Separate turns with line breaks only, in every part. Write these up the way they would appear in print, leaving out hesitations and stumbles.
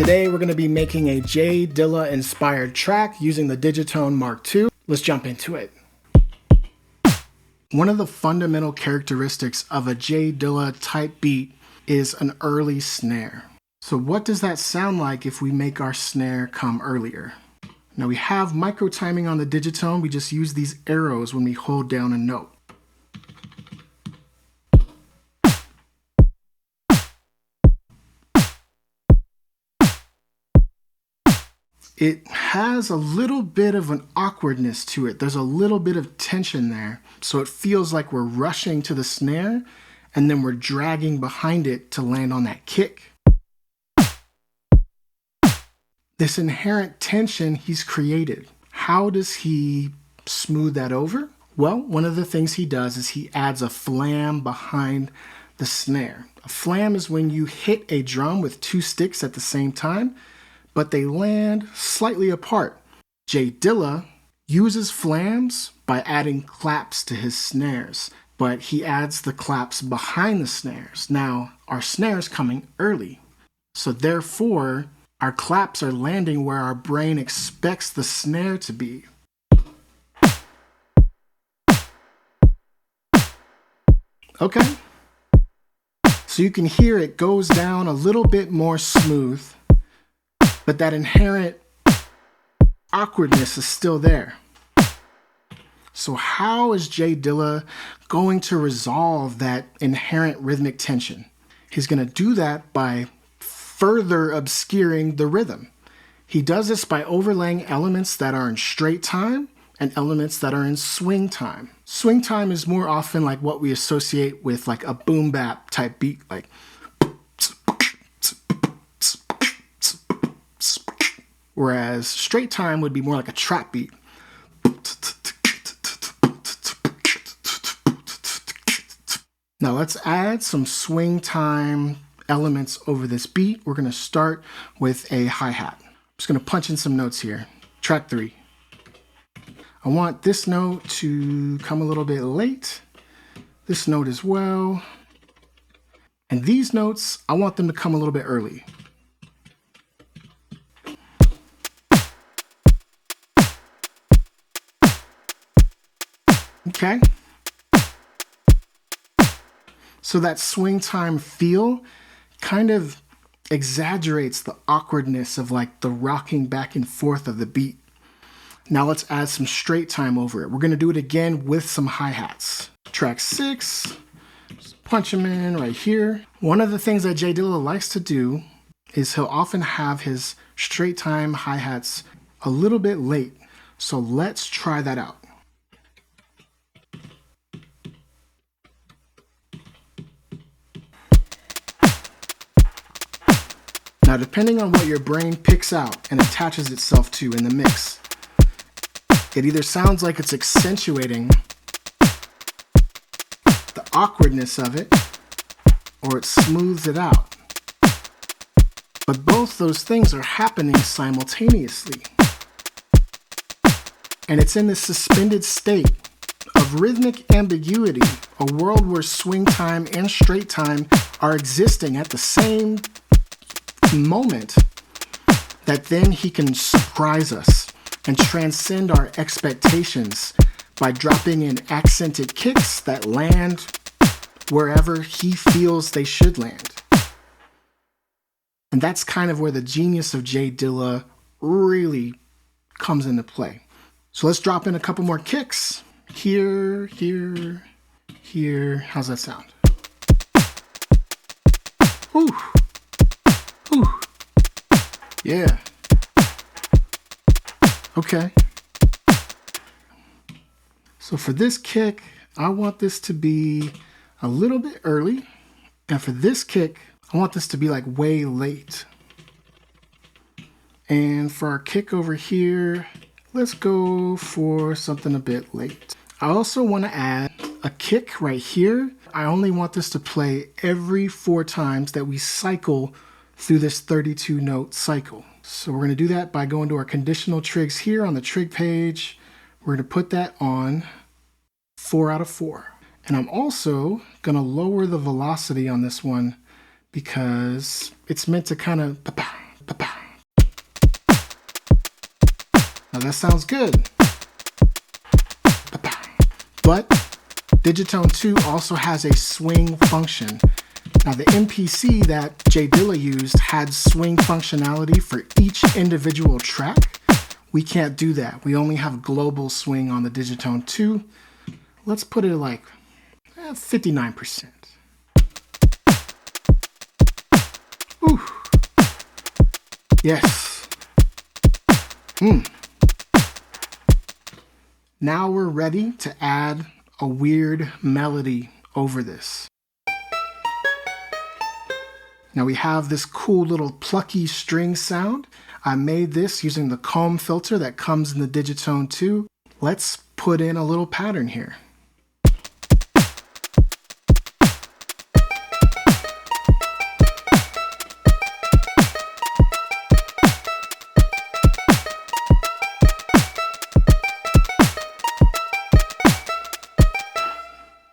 Today we're going to be making a J Dilla-inspired track using the Digitone Mark II. Let's jump into it. One of the fundamental characteristics of a J Dilla type beat is an early snare. So what does that sound like if we make our snare come earlier? Now we have micro timing on the Digitone. We just use these arrows when we hold down a note. It has a little bit of an awkwardness to it. There's a little bit of tension there. So it feels like we're rushing to the snare and then we're dragging behind it to land on that kick. This inherent tension he's created. How does he smooth that over? Well, one of the things he does is he adds a flam behind the snare. A flam is when you hit a drum with two sticks at the same time, but they land slightly apart. J Dilla uses flams by adding claps to his snares, but he adds the claps behind the snares. Now, our snare's coming early, so therefore, our claps are landing where our brain expects the snare to be. Okay. So you can hear it goes down a little bit more smooth, but that inherent awkwardness is still there. So how is J Dilla going to resolve that inherent rhythmic tension? He's going to do that by further obscuring the rhythm. He does this by overlaying elements that are in straight time and elements that are in swing time. Swing time is more often like what we associate with like a boom bap type beat, like whereas straight time would be more like a trap beat. Now let's add some swing time elements over this beat. We're going to start with a hi-hat. I'm just going to punch in some notes here. Track 3. I want this note to come a little bit late. This note as well. And these notes, I want them to come a little bit early. Okay. So that swing time feel kind of exaggerates the awkwardness of like the rocking back and forth of the beat. Now let's add some straight time over it. We're going to do it again with some hi-hats. Track 6, just punch them in right here. One of the things that J Dilla likes to do is he'll often have his straight time hi-hats a little bit late. So let's try that out. Now, depending on what your brain picks out and attaches itself to in the mix, it either sounds like it's accentuating the awkwardness of it, or it smooths it out. But both those things are happening simultaneously. And it's in this suspended state of rhythmic ambiguity, a world where swing time and straight time are existing at the same moment, that then he can surprise us and transcend our expectations by dropping in accented kicks that land wherever he feels they should land. And that's kind of where the genius of J Dilla really comes into play. So let's drop in a couple more kicks. Here, here, here. How's that sound? Ooh. Ooh. Yeah. Okay. So for this kick, I want this to be a little bit early. And for this kick, I want this to be like way late. And for our kick over here, let's go for something a bit late. I also want to add a kick right here. I only want this to play every 4 times that we cycle through this 32 note cycle. So we're going to do that by going to our conditional trigs here on the trig page. We're going to put that on 4 out of 4. And I'm also going to lower the velocity on this one because it's meant to kind of Pa-pow. Now that sounds good. Pa-pow. But Digitone 2 also has a swing function. Now the MPC that J Dilla used had swing functionality for each individual track. We can't do that. We only have global swing on the Digitone 2. Let's put it like 59%. Ooh. Yes. Now we're ready to add a weird melody over this. Now we have this cool little plucky string sound. I made this using the comb filter that comes in the Digitone 2. Let's put in a little pattern here.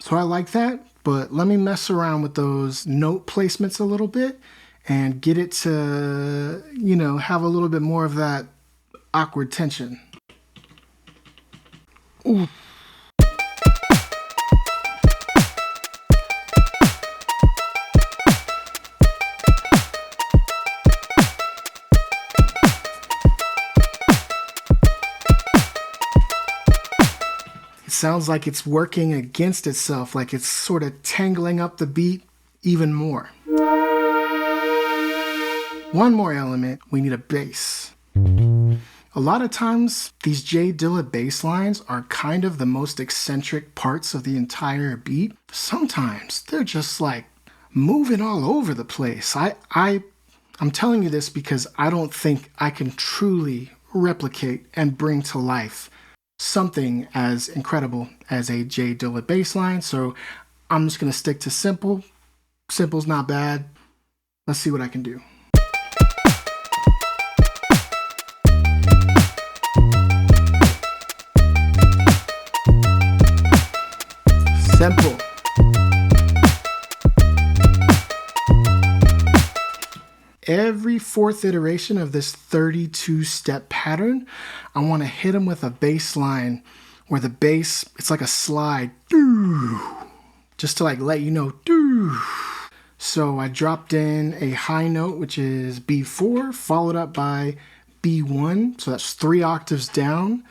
So I like that, but let me mess around with those note placements a little bit and get it to, have a little bit more of that awkward tension. Ooh. It sounds like it's working against itself, like it's sort of tangling up the beat even more. One more element, we need a bass. A lot of times, these J Dilla bass lines are kind of the most eccentric parts of the entire beat. Sometimes they're just like moving all over the place. I'm telling you this because I don't think I can truly replicate and bring to life something as incredible as a J Dilla bass line. So I'm just gonna stick to simple. Simple's not bad. Let's see what I can do. Simple. Every fourth iteration of this 32-step pattern, I want to hit them with a bass line where the bass, it's like a slide, just to like let you know. So I dropped in a high note, which is B4, followed up by B1. So that's 3 octaves down.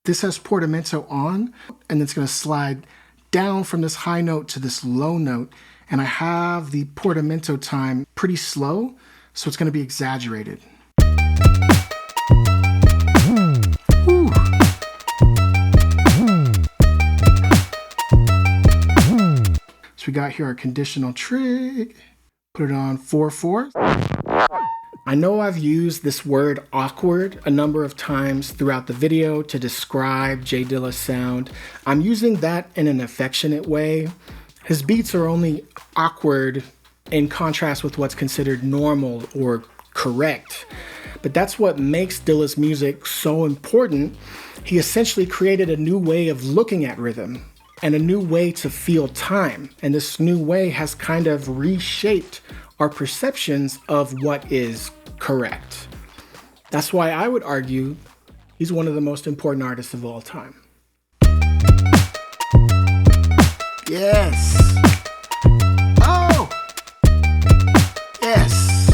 This has portamento on, and it's going to slide down from this high note to this low note. And I have the portamento time pretty slow, so it's going to be exaggerated. Ooh. So we got here our conditional trig, put it on 4/4. I know I've used this word awkward a number of times throughout the video to describe J Dilla's sound. I'm using that in an affectionate way. His beats are only awkward in contrast with what's considered normal or correct. But that's what makes Dilla's music so important. He essentially created a new way of looking at rhythm and a new way to feel time. And this new way has kind of reshaped our perceptions of what is correct. That's why I would argue he's one of the most important artists of all time. Yes. Oh. Yes.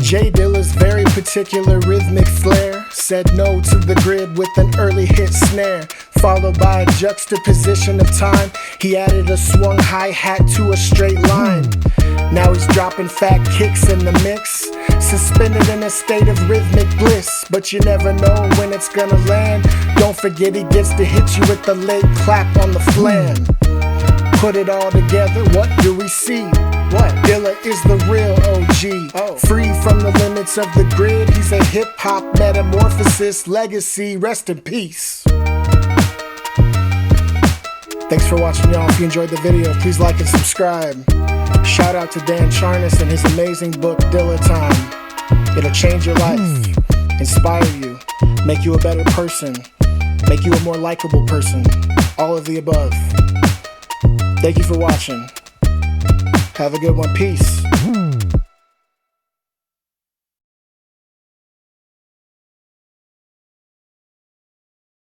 J Dilla's very particular rhythmic flair said no to the grid with an early hit snare, followed by a juxtaposition of time. He added a swung hi-hat to a straight line. Now he's dropping fat kicks in the mix, suspended in a state of rhythmic bliss. But you never know when it's gonna land. Don't forget he gets to hit you with the late clap on the flan. Put it all together, what do we see? What? Dilla is the real OG. Free from the limits of the grid. He's a hip-hop metamorphosis legacy. Rest in peace. Thanks for watching, y'all. If you enjoyed the video, please like and subscribe. Shout out to Dan Charnas and his amazing book, Dilla Time. It'll change your life, inspire you, make you a better person, make you a more likable person. All of the above. Thank you for watching. Have a good one. Peace.